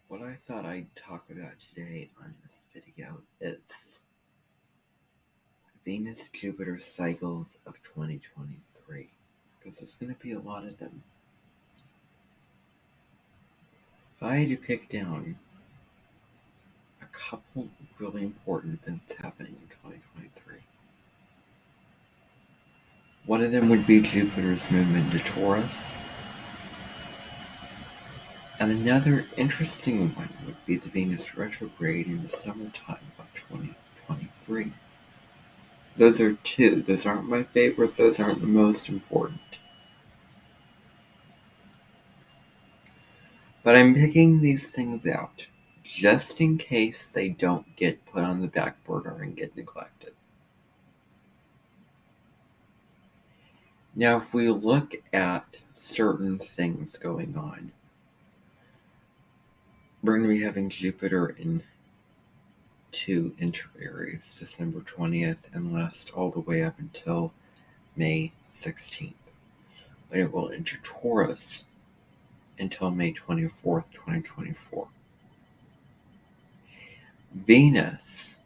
What I thought I'd talk about today on this video is Venus-Jupiter cycles of 2023, because there's going to be a lot of them. If I had to pick down a couple really important events happening in 2023, one of them would be Jupiter's movement to Taurus, and another interesting one would be the Venus retrograde in the summertime of 2023. Those are two. Those aren't my favorites. Those aren't the most important. But I'm picking these things out just in case they don't get put on the back burner and get neglected. Now, if we look at certain things going on, we're going to be having Jupiter enter Aries December 20th and last all the way up until May 16th, when it will enter Taurus until May 24th, 2024. Venus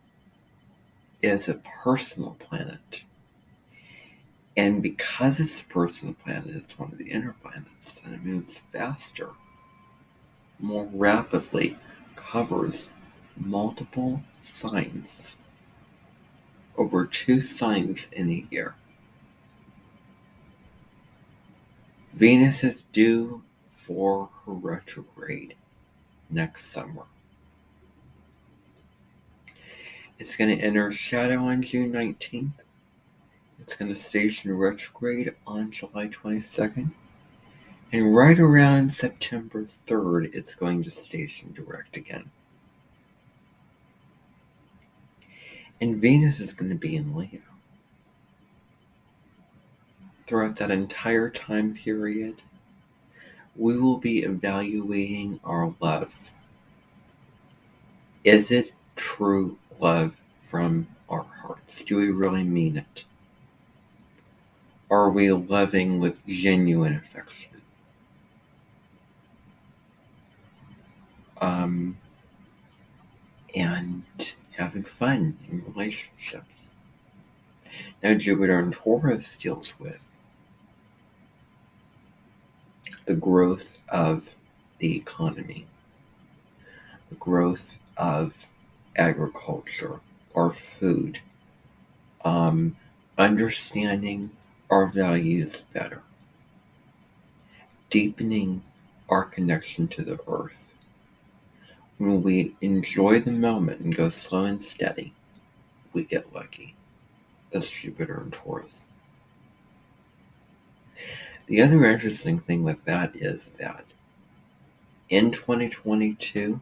is a personal planet, and because it's a personal planet, it's one of the inner planets, and it moves faster, more rapidly, covers multiple signs, over 2 signs in a year. Venus is due for her retrograde next summer. It's going to enter shadow on June 19th. It's going to station retrograde on July 22nd. And right around September 3rd, it's going to station direct again. And Venus is going to be in Leo. Throughout that entire time period, we will be evaluating our love. Is it true love from our hearts? Do we really mean it? Are we loving with genuine affection? And having fun in relationships. Now, Jupiter in Taurus deals with the growth of the economy, the growth of agriculture or food, understanding our values better, deepening our connection to the earth. When we enjoy the moment and go slow and steady, we get lucky. That's Jupiter in Taurus. The other interesting thing with that is that in 2022,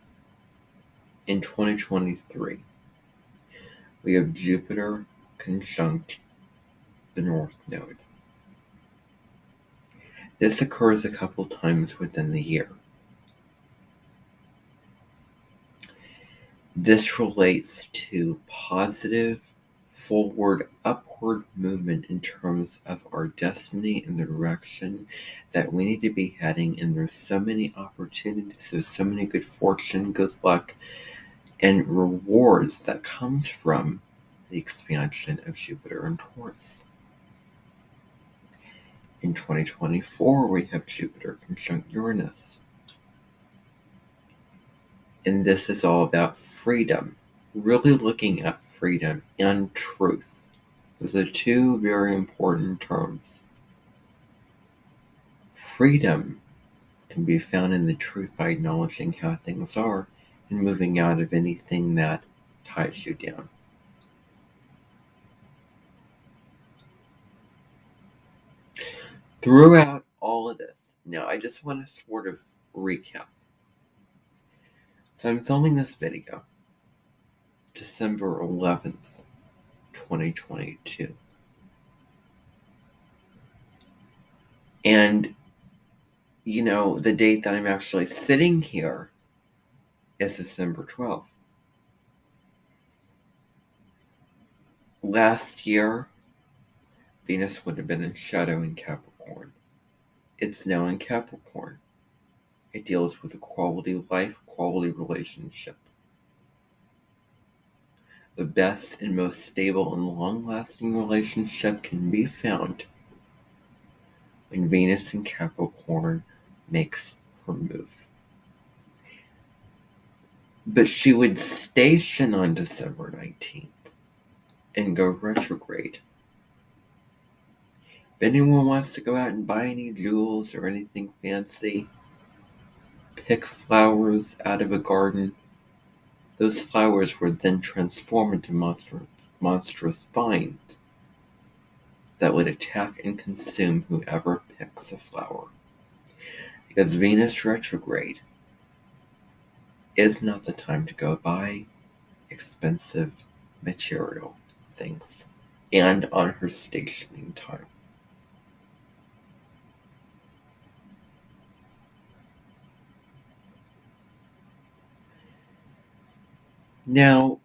in 2023, we have Jupiter conjunct the North Node. This occurs a couple times within the year. This relates to positive, forward, upward movement in terms of our destiny and the direction that we need to be heading. And there's so many opportunities, there's so many good fortune, good luck, and rewards that comes from the expansion of Jupiter and Taurus. In 2024, we have Jupiter conjunct Uranus. And this is all about freedom, really looking at freedom and truth. Those are two very important terms. Freedom can be found in the truth by acknowledging how things are and moving out of anything that ties you down. Throughout all of this, now I just want to sort of recap. So I'm filming this video December 11th, 2022. And, the date that I'm actually sitting here is December 12th. Last year, Venus would have been in shadow in Capricorn. It's now in Capricorn. It deals with a quality life, quality relationship. The best and most stable and long-lasting relationship can be found when Venus in Capricorn makes her move. But she would station on December 19th and go retrograde. If anyone wants to go out and buy any jewels or anything fancy, pick flowers out of a garden, those flowers were then transformed into monstrous vines that would attack and consume whoever picks a flower. Because Venus retrograde is not the time to go buy expensive material things, and on her stationing time. Now,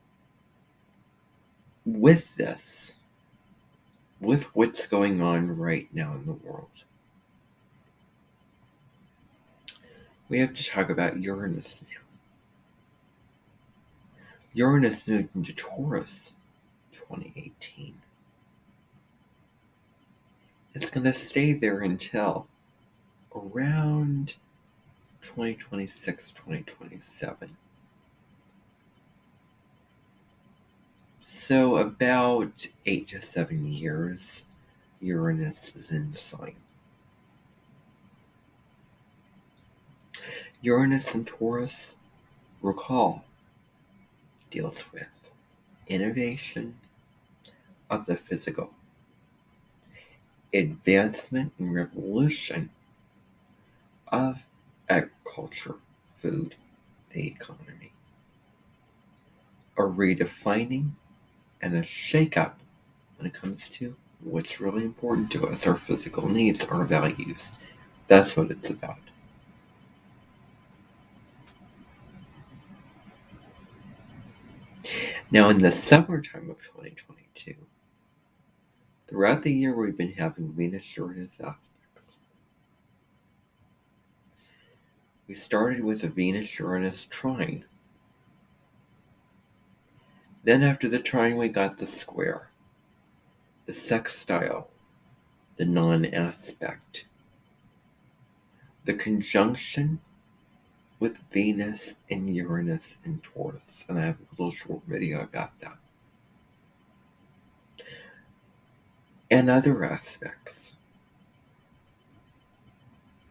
with this, with what's going on right now in the world, we have to talk about Uranus now. Uranus moved into Taurus 2018. It's going to stay there until around 2026, 2027. So about 8 to 7 years, Uranus is in sign. Uranus and Taurus, recall, deals with innovation of the physical, advancement and revolution of agriculture, food, the economy, a redefining and a shake-up when it comes to what's really important to us, our physical needs, our values. That's what it's about. Now, in the summertime of 2022, throughout the year we've been having Venus-Uranus aspects. We started with a Venus-Uranus trine. Then after the trine we got the square, the sextile, the non-aspect, the conjunction with Venus and Uranus and Taurus, and I have a little short video about that. And other aspects.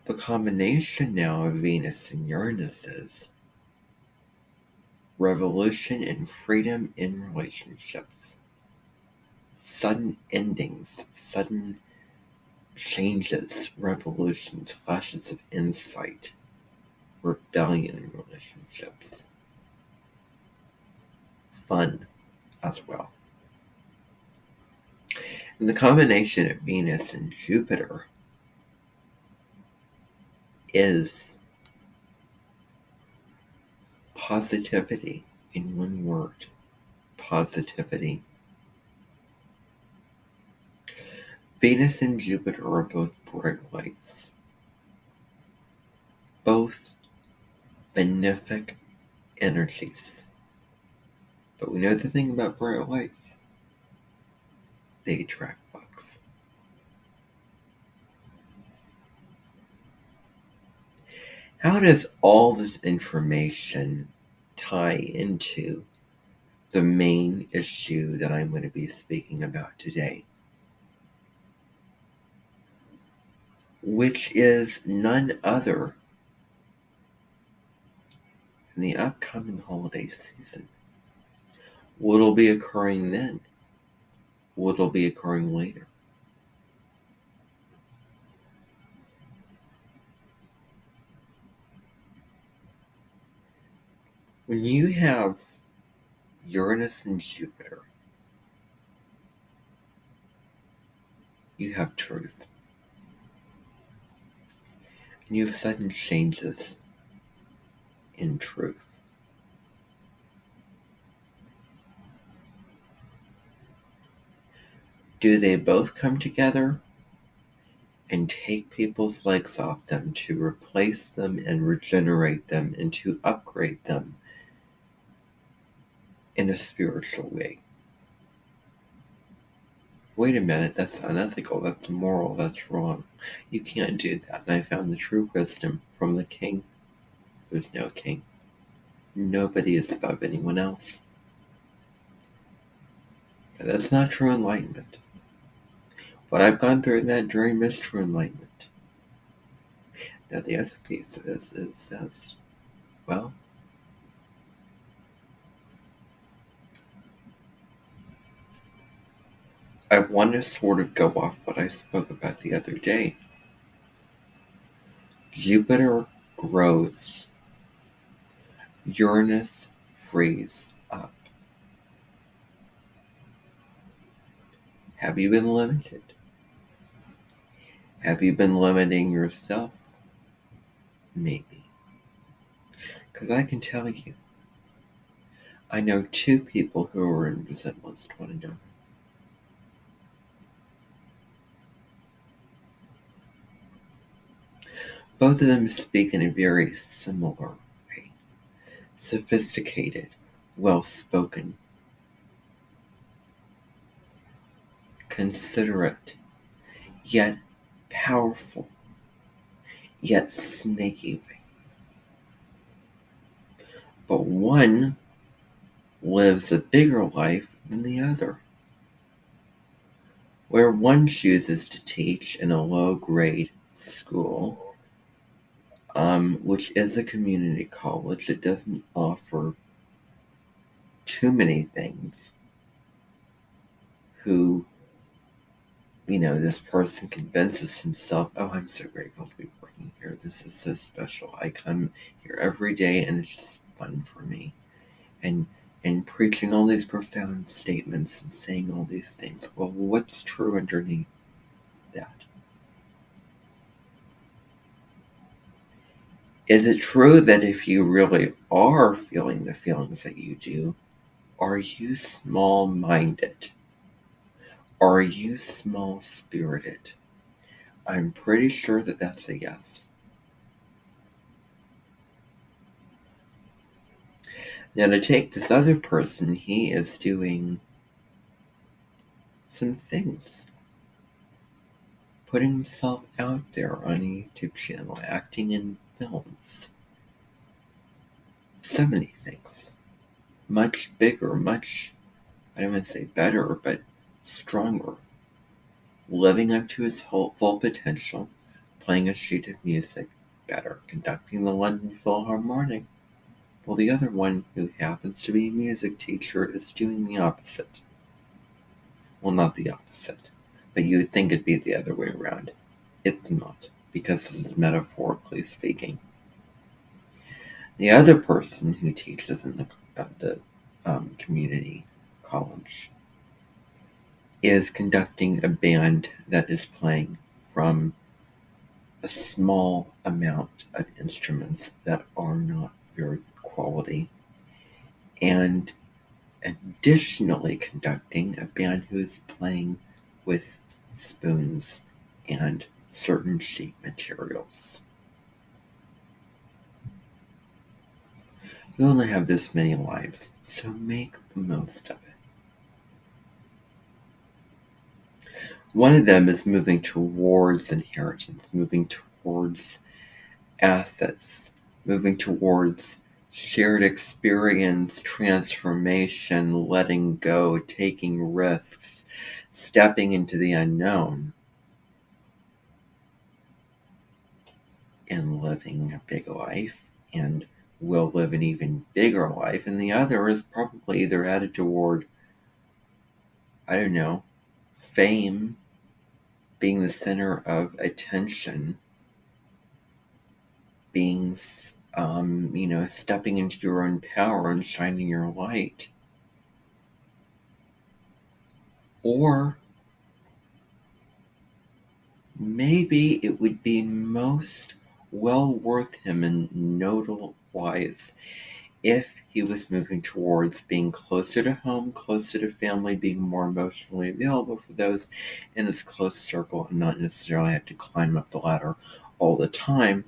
The combination now of Venus and Uranus is revolution and freedom in relationships, sudden endings, sudden changes, revolutions, flashes of insight, rebellion in relationships, fun as well. And the combination of Venus and Jupiter is positivity in one word. Positivity. Venus and Jupiter are both bright lights, both benefic energies. But we know the thing about bright lights, they attract bugs. How does all this information tie into the main issue that I'm going to be speaking about today? Which is none other than the upcoming holiday season. What'll be occurring then? What'll be occurring later? When you have Uranus and Jupiter, you have truth. And you have sudden changes in truth. Do they both come together and take people's legs off them to replace them and regenerate them and to upgrade them in a spiritual way. Wait a minute, that's unethical, that's immoral, that's wrong. You can't do that. And I found the true wisdom from the king. There's no king. Nobody is above anyone else. But that's not true enlightenment. What I've gone through in that dream is true enlightenment. Now the other piece of this is that, well, I want to sort of go off what I spoke about the other day. Jupiter grows. Uranus frees up. Have you been limited? Have you been limiting yourself? Maybe. Because I can tell you, I know two people who are in resemblance to one another. Both of them speak in a very similar way. Sophisticated, well-spoken, considerate, yet powerful, yet snaky way. But one lives a bigger life than the other. Where one chooses to teach in a low-grade school, which is a community college, it doesn't offer too many things. Who, this person convinces himself, oh, I'm so grateful to be working here. This is so special. I come here every day and it's just fun for me. And preaching all these profound statements and saying all these things. Well, what's true underneath that? Is it true that if you really are feeling the feelings that you do, are you small-minded? Are you small-spirited? I'm pretty sure that that's a yes. Now to take this other person, he is doing some things. Putting himself out there on a YouTube channel, acting in films. So many things. Much bigger, much, I don't want to say better, but stronger. Living up to his full potential, playing a sheet of music better, conducting the London Philharmonic. While the other one, who happens to be a music teacher, is doing the opposite. Well, not the opposite, but you would think it'd be the other way around. It's not, because this is metaphorically speaking. The other person who teaches in the community college is conducting a band that is playing from a small amount of instruments that are not very quality, and additionally conducting a band who is playing with spoons and certain sheet materials. You only have this many lives, so make the most of it. One of them is moving towards inheritance, moving towards assets, moving towards shared experience, transformation, letting go, taking risks, stepping into the unknown, and living a big life, and will live an even bigger life. And the other is probably either headed toward, I don't know, fame, being the center of attention, being, stepping into your own power and shining your light. Or maybe it would be most well worth him and nodal wise if he was moving towards being closer to home, closer to family, being more emotionally available for those in his close circle, and not necessarily have to climb up the ladder all the time,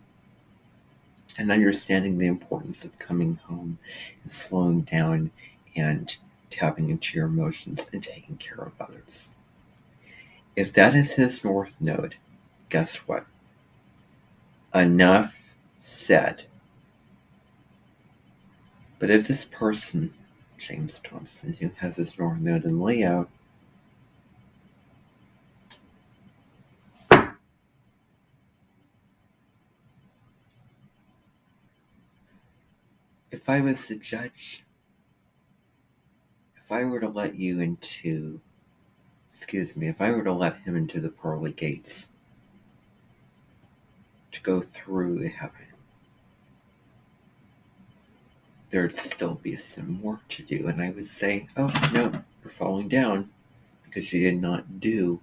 and understanding the importance of coming home and slowing down and tapping into your emotions and taking care of others. If that is his North Node, guess what? Enough said. But if this person, James Thompson, who has his North Node in Leo, if I was the judge, if I were to let him into the pearly gates to go through heaven, there'd still be some work to do, and I would say, oh, no, you're falling down because you did not do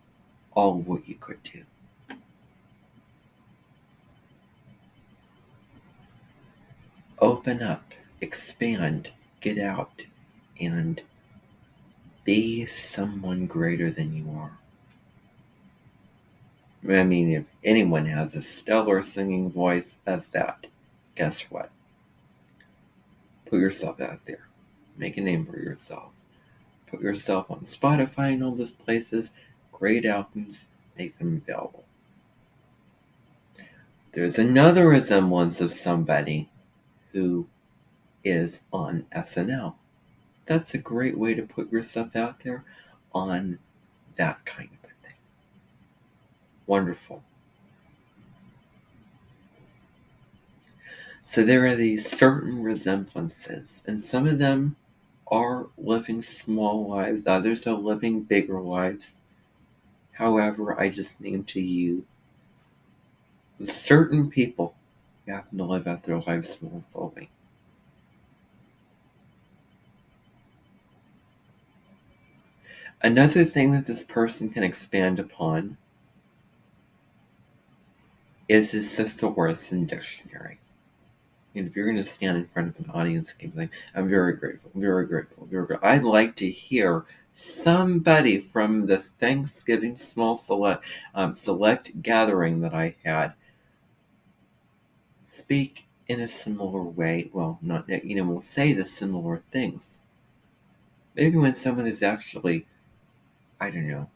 all of what you could do. Open up, expand, get out, and be someone greater than you are. I mean, if anyone has a stellar singing voice, that's that. Guess what? Put yourself out there. Make a name for yourself. Put yourself on Spotify and all those places. Great albums. Make them available. There's another resemblance of somebody who is on SNL. That's a great way to put yourself out there on that kind of a thing. Wonderful. So there are these certain resemblances, and some of them are living small lives, others are living bigger lives. However, I just named to you certain people who happen to live out their lives more fully. Another thing that this person can expand upon is his thesaurus and dictionary. And if you're going to stand in front of an audience and keep saying, I'm very grateful, very grateful, very grateful, I'd like to hear somebody from the Thanksgiving small select gathering that I had speak in a similar way. Well, not that, will say the similar things. Maybe when someone is actually, I don't know,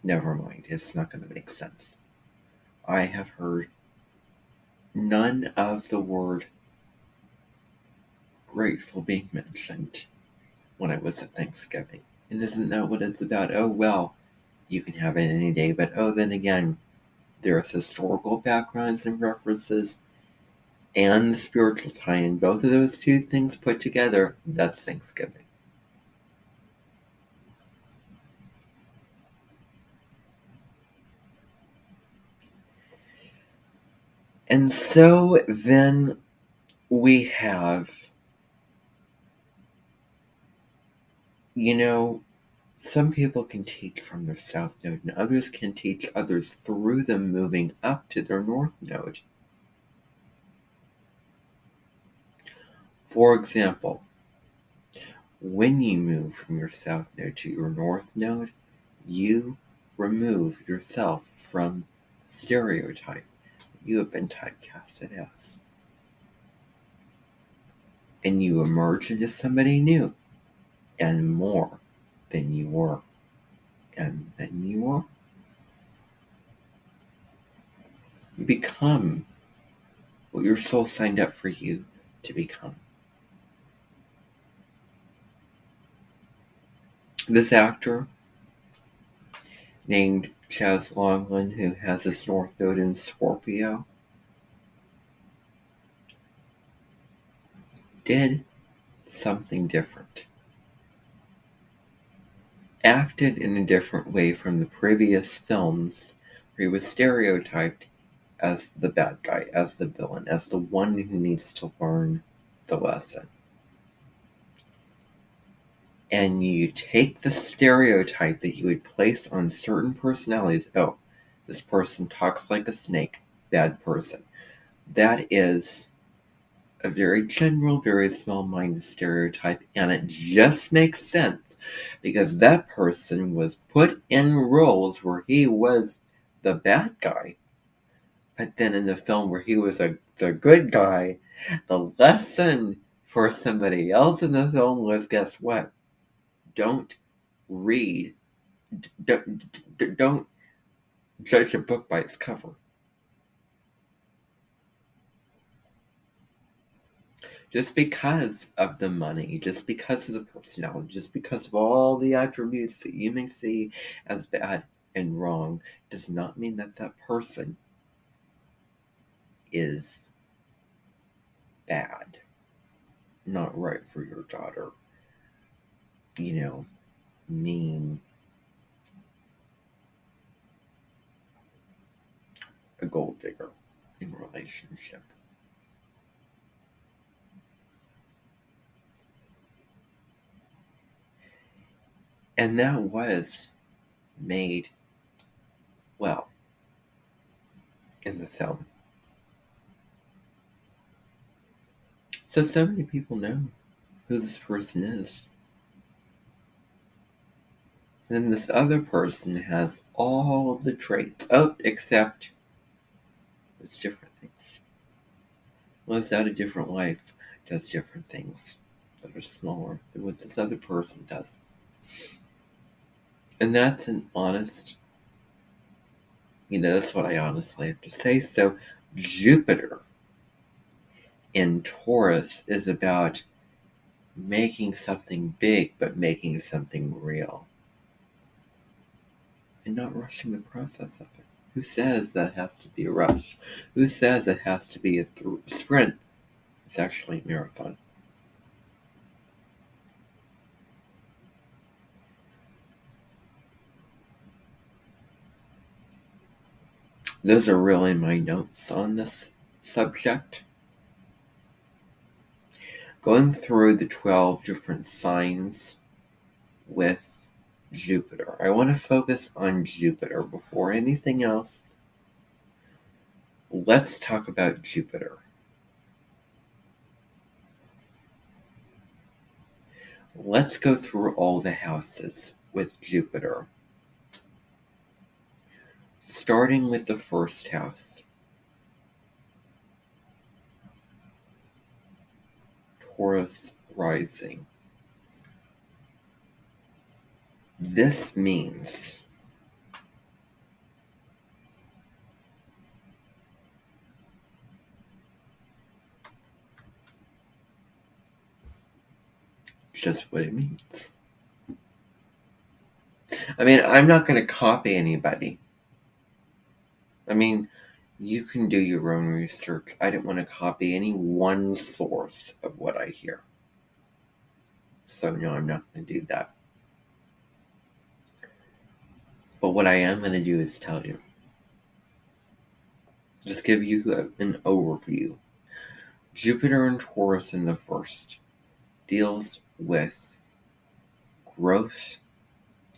never mind, it's not going to make sense. I have heard none of the word grateful being mentioned when I was at Thanksgiving. And isn't that what it's about? Oh, well, you can have it any day, but then again, there's historical backgrounds and references and the spiritual tie-in. Both of those two things put together, that's Thanksgiving. And so then we have, some people can teach from their South Node, and others can teach others through them moving up to their North Node. For example, when you move from your South Node to your North Node, you remove yourself from stereotype you have been typecasted as. And you emerge into somebody new and more than you were. And then you become what your soul signed up for you to become. This actor named Chaz Longland, who has his North Node in Scorpio, did something different. Acted in a different way from the previous films where he was stereotyped as the bad guy, as the villain, as the one who needs to learn the lesson. And you take the stereotype that you would place on certain personalities. Oh, this person talks like a snake, bad person. That is a very general, very small-minded stereotype, and it just makes sense because that person was put in roles where he was the bad guy. But then in the film where he was the good guy, the lesson for somebody else in the film was, guess what? Don't read, don't judge a book by its cover. Just because of the money, just because of the personality, just because of all the attributes that you may see as bad and wrong, does not mean that that person is bad, not right for your daughter, mean, a gold digger in relationship. And that was made well in the film. So many people know who this person is. And then this other person has all of the traits. Oh, except it's different things. Lives out a different life, does different things that are smaller than what this other person does. And that's an honest, that's what I honestly have to say. So Jupiter in Taurus is about making something big, but making something real. And not rushing the process of it. Who says that has to be a rush? Who says it has to be a sprint? It's actually a marathon. Those are really my notes on this subject. Going through the 12 different signs with Jupiter. I want to focus on Jupiter before anything else. Let's talk about Jupiter. Let's go through all the houses with Jupiter. Starting with the first house. Taurus rising. This means just what it means. I mean, I'm not going to copy anybody. I mean, you can do your own research. I didn't want to copy any one source of what I hear. So no, I'm not going to do that. But what I am going to do is tell you. Just give you an overview. Jupiter in Taurus in the first deals with growth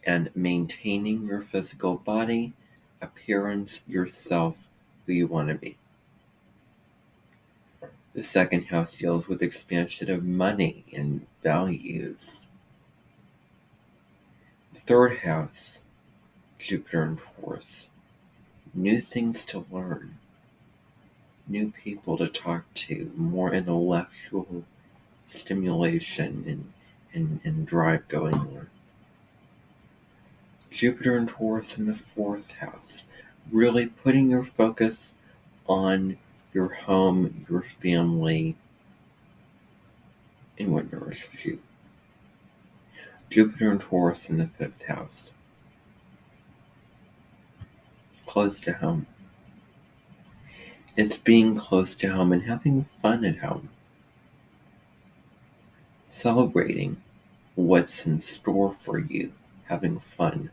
and maintaining your physical body, appearance, yourself, who you want to be. The second house deals with expansion of money and values. The third house, Jupiter in Taurus, new things to learn, new people to talk to, more intellectual stimulation and drive going on. Jupiter and Taurus in the fourth house, really putting your focus on your home, your family, and what nourishes you. Jupiter and Taurus in the fifth house, close to home. It's being close to home and having fun at home. Celebrating what's in store for you, having fun.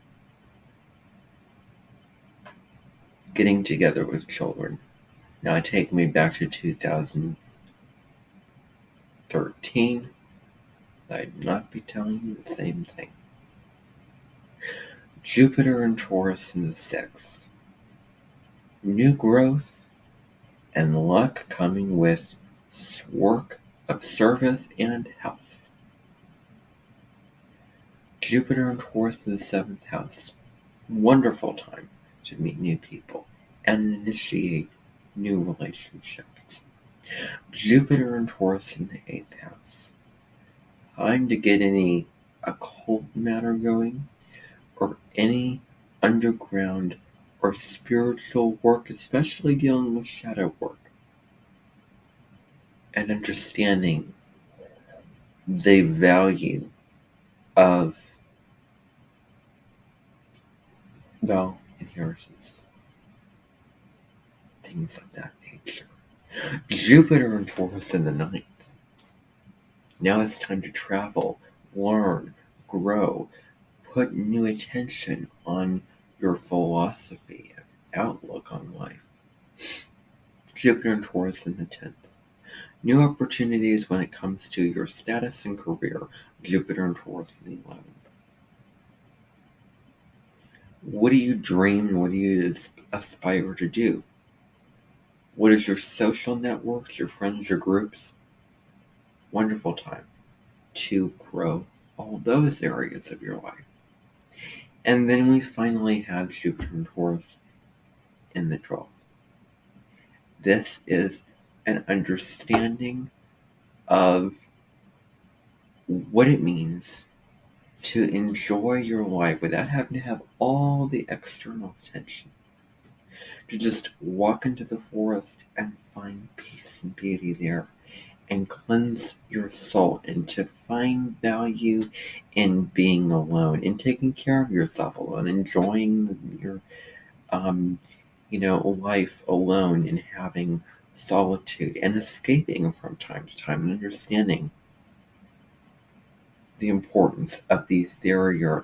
Getting together with children. Now take me back to 2013. I'd not be telling you the same thing. Jupiter and Taurus in the sixth. New growth and luck coming with work of service and health. Jupiter and Taurus in the 7th house. Wonderful time to meet new people and initiate new relationships. Jupiter and Taurus in the 8th house. Time to get any occult matter going or any underground or spiritual work, especially dealing with shadow work and understanding the value of inheritance, things of that nature. Jupiter and Taurus in the 9th. Now it's time to travel, learn, grow, put new attention on your philosophy and outlook on life. Jupiter and Taurus in the 10th. New opportunities when it comes to your status and career. Jupiter and Taurus in the 11th. What do you dream? What do you aspire to do? What is your social networks, your friends, your groups? Wonderful time to grow all those areas of your life. And then we finally have Jupiter and Taurus in the 12th. This is an understanding of what it means to enjoy your life without having to have all the external attention. To just walk into the forest and find peace and beauty there and cleanse your soul, and to find value in being alone and taking care of yourself alone, enjoying your life alone and having solitude and escaping from time to time and understanding the importance of the ethereal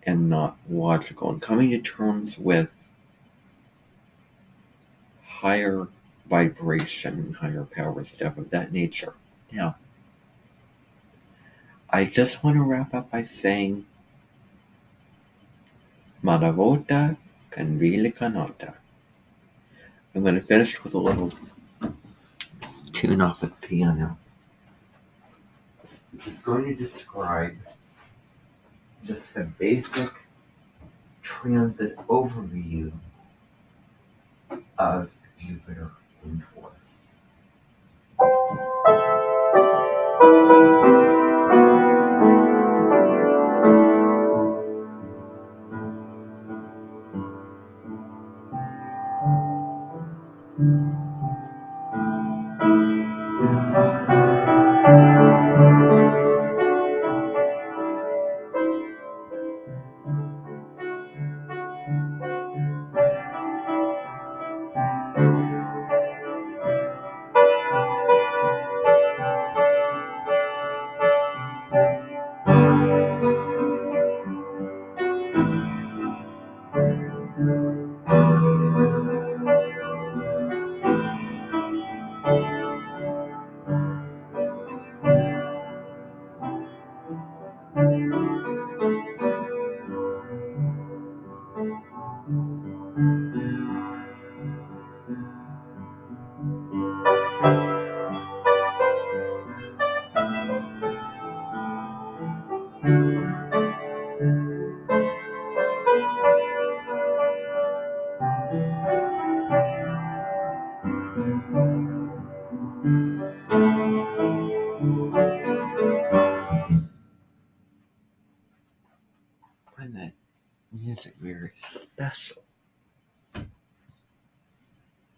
and not logical, and coming to terms with higher vibration, higher power, stuff of that nature. Now, I just want to wrap up by saying, Maravota Canvile Canota. I'm going to finish with a little tune off of the piano. It's going to describe just a basic transit overview of Jupiter in Taurus. I find that music very special.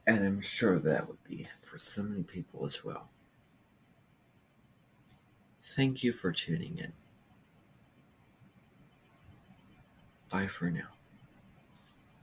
And I'm sure that would be for so many people as well. Thank you for tuning in. Bye for now.